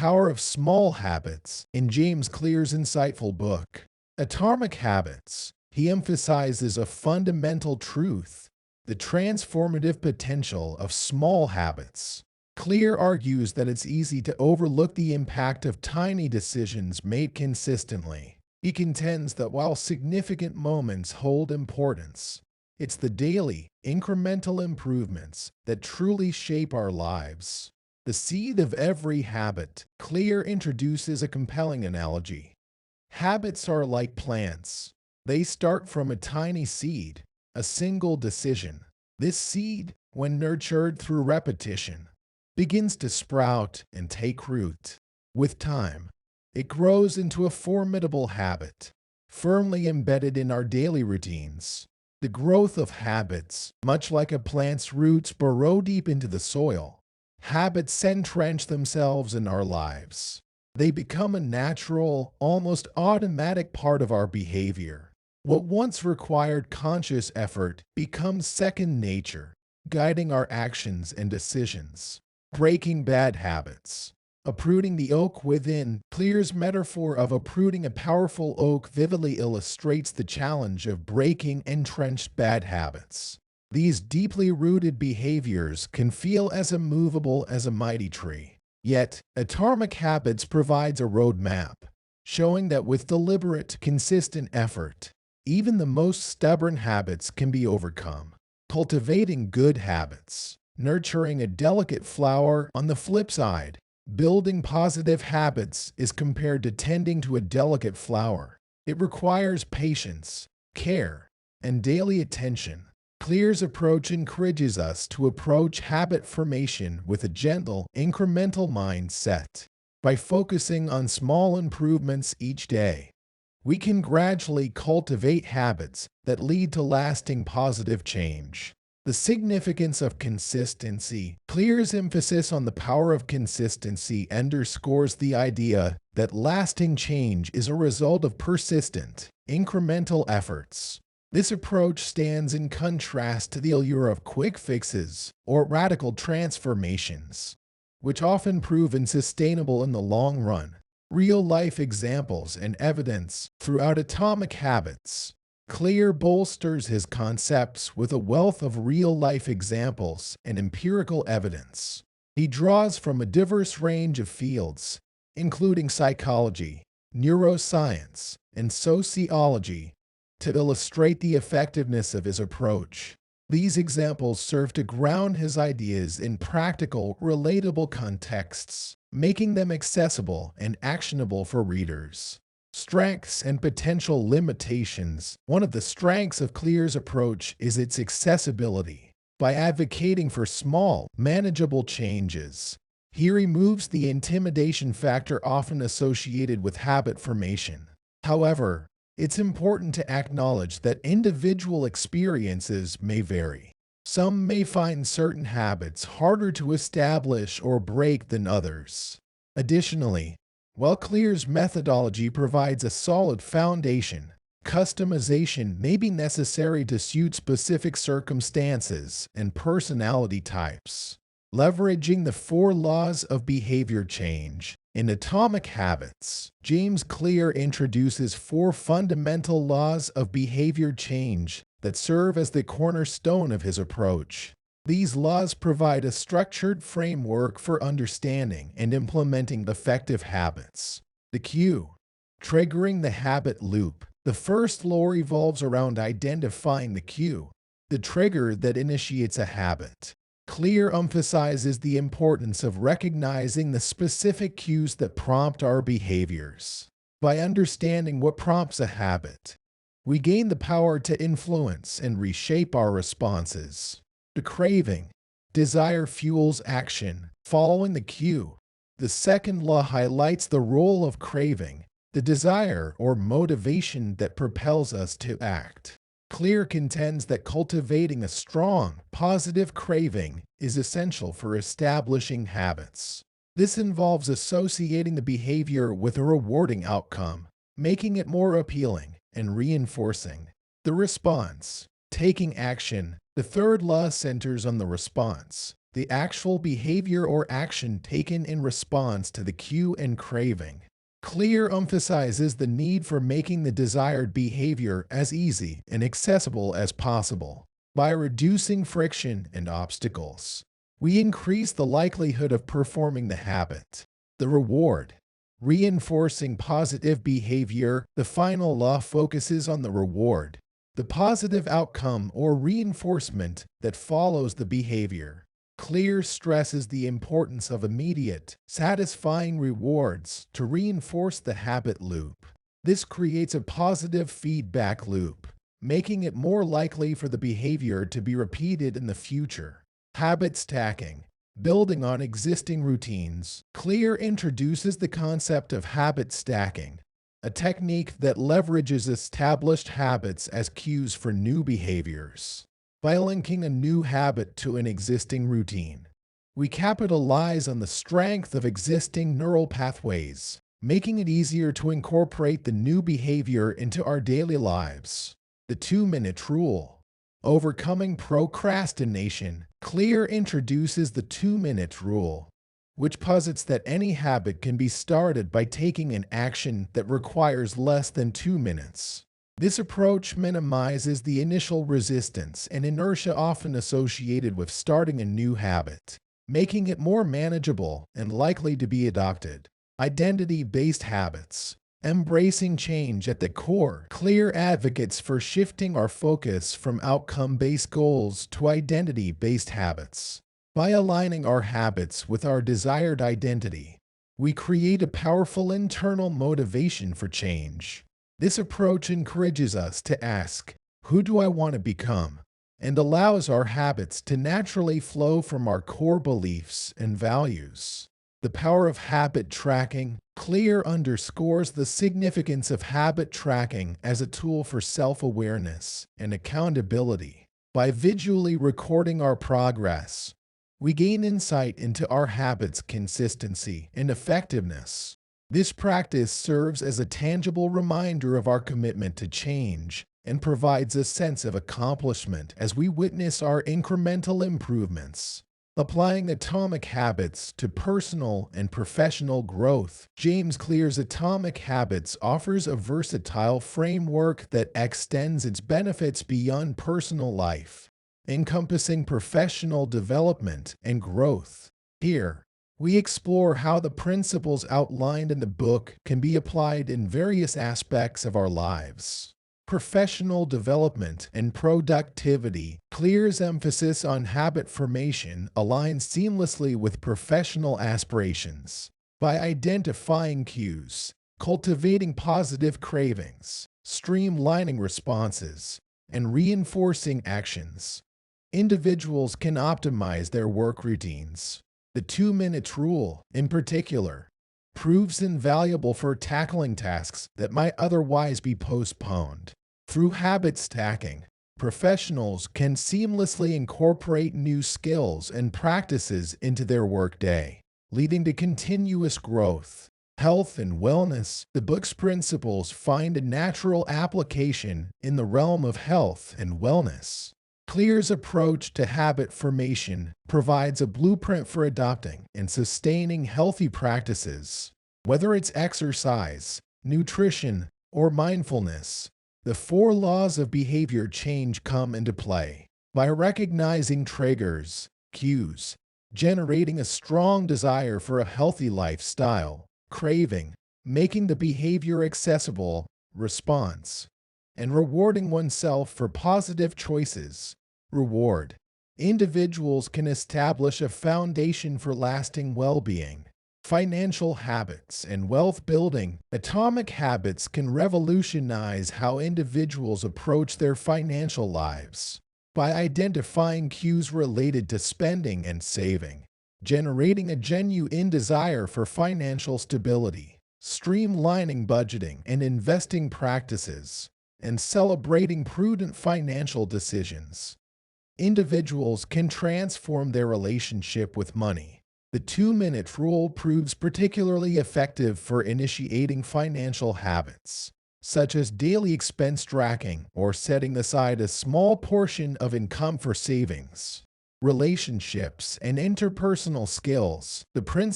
power of small habits in James Clear's insightful book, Atomic Habits. He emphasizes a fundamental truth: the transformative potential of small habits. Clear argues that it's easy to overlook the impact of tiny decisions made consistently. He contends that while significant moments hold importance, it's the daily, incremental improvements that truly shape our lives. The seed of every habit. Clear introduces a compelling analogy. Habits are like plants. They start from a tiny seed, a single decision. This seed, when nurtured through repetition, begins to sprout and take root. With time, it grows into a formidable habit, firmly embedded in our daily routines. The growth of habits, much like a plant's roots burrow deep into the soil, habits entrench themselves in our lives. They become a natural, almost automatic part of our behavior. What once required conscious effort becomes second nature, guiding our actions and decisions. Breaking bad habits. Uprooting the oak within. Clear's metaphor of uprooting a powerful oak vividly illustrates the challenge of breaking entrenched bad habits. These deeply rooted behaviors can feel as immovable as a mighty tree. Yet, Atomic Habits provides a roadmap, showing that with deliberate, consistent effort, even the most stubborn habits can be overcome. Cultivating good habits. Nurturing a delicate flower. On the flip side, building positive habits is compared to tending to a delicate flower. It requires patience, care, and daily attention. Clear's approach encourages us to approach habit formation with a gentle, incremental mindset. By focusing on small improvements each day, we can gradually cultivate habits that lead to lasting positive change. The significance of consistency. Clear's emphasis on the power of consistency underscores the idea that lasting change is a result of persistent, incremental efforts. This approach stands in contrast to the allure of quick fixes or radical transformations, which often prove unsustainable in the long run. Real-life examples and evidence. Throughout Atomic Habits, Clear bolsters his concepts with a wealth of real-life examples and empirical evidence. He draws from a diverse range of fields, including psychology, neuroscience, and sociology, to illustrate the effectiveness of his approach. These examples serve to ground his ideas in practical, relatable contexts, making them accessible and actionable for readers. Strengths and potential limitations. One of the strengths of Clear's approach is its accessibility. By advocating for small, manageable changes, he removes the intimidation factor often associated with habit formation. However, it's important to acknowledge that individual experiences may vary. Some may find certain habits harder to establish or break than others. Additionally, while Clear's methodology provides a solid foundation, customization may be necessary to suit specific circumstances and personality types. Leveraging the 4 laws of behavior change. In Atomic Habits, James Clear introduces 4 fundamental laws of behavior change that serve as the cornerstone of his approach. These laws provide a structured framework for understanding and implementing effective habits. The cue. Triggering the habit loop. The first law revolves around identifying the cue, the trigger that initiates a habit. Clear emphasizes the importance of recognizing the specific cues that prompt our behaviors. By understanding what prompts a habit, we gain the power to influence and reshape our responses. The craving. Desire fuels action. Following the cue. The second law highlights the role of craving, the desire or motivation that propels us to act. Clear contends that cultivating a strong, positive craving is essential for establishing habits. This involves associating the behavior with a rewarding outcome, making it more appealing and reinforcing. The response. Taking action. The third law centers on the response, the actual behavior or action taken in response to the cue and craving. Clear emphasizes the need for making the desired behavior as easy and accessible as possible. By reducing friction and obstacles, we increase the likelihood of performing the habit. The reward. Reinforcing positive behavior, the final law focuses on the reward, the positive outcome or reinforcement that follows the behavior. Clear stresses the importance of immediate, satisfying rewards to reinforce the habit loop. This creates a positive feedback loop, making it more likely for the behavior to be repeated in the future. Habit stacking. Building on existing routines, Clear introduces the concept of habit stacking, a technique that leverages established habits as cues for new behaviors. By linking a new habit to an existing routine, we capitalize on the strength of existing neural pathways, making it easier to incorporate the new behavior into our daily lives. The 2-minute rule. Overcoming procrastination, Clear introduces the 2-minute rule, which posits that any habit can be started by taking an action that requires less than 2 minutes. This approach minimizes the initial resistance and inertia often associated with starting a new habit, making it more manageable and likely to be adopted. Identity-based habits. Embracing change at the core, Clear advocates for shifting our focus from outcome-based goals to identity-based habits. By aligning our habits with our desired identity, we create a powerful internal motivation for change. This approach encourages us to ask, "Who do I want to become?" and allows our habits to naturally flow from our core beliefs and values. The power of habit tracking. Clear underscores the significance of habit tracking as a tool for self-awareness and accountability. By visually recording our progress, we gain insight into our habits' consistency and effectiveness. This practice serves as a tangible reminder of our commitment to change and provides a sense of accomplishment as we witness our incremental improvements. Applying atomic habits to personal and professional growth, James Clear's Atomic Habits offers a versatile framework that extends its benefits beyond personal life, encompassing professional development and growth. Here, we explore how the principles outlined in the book can be applied in various aspects of our lives. Professional development and productivity. Clear's emphasis on habit formation aligns seamlessly with professional aspirations. By identifying cues, cultivating positive cravings, streamlining responses, and reinforcing actions, individuals can optimize their work routines. The 2-minute rule, in particular, proves invaluable for tackling tasks that might otherwise be postponed. Through habit stacking, professionals can seamlessly incorporate new skills and practices into their workday, leading to continuous growth. Health and wellness. The book's principles find a natural application in the realm of health and wellness. Clear's approach to habit formation provides a blueprint for adopting and sustaining healthy practices. Whether it's exercise, nutrition, or mindfulness, the 4 laws of behavior change come into play. By recognizing triggers, cues, generating a strong desire for a healthy lifestyle, craving, making the behavior accessible, response, and rewarding oneself for positive choices, reward, individuals can establish a foundation for lasting well-being. Financial habits and wealth building. Atomic habits can revolutionize how individuals approach their financial lives. By identifying cues related to spending and saving, generating a genuine desire for financial stability, streamlining budgeting and investing practices, and celebrating prudent financial decisions, individuals can transform their relationship with money. The 2-minute rule proves particularly effective for initiating financial habits, such as daily expense tracking or setting aside a small portion of income for savings. relationships, and interpersonal skills. The principle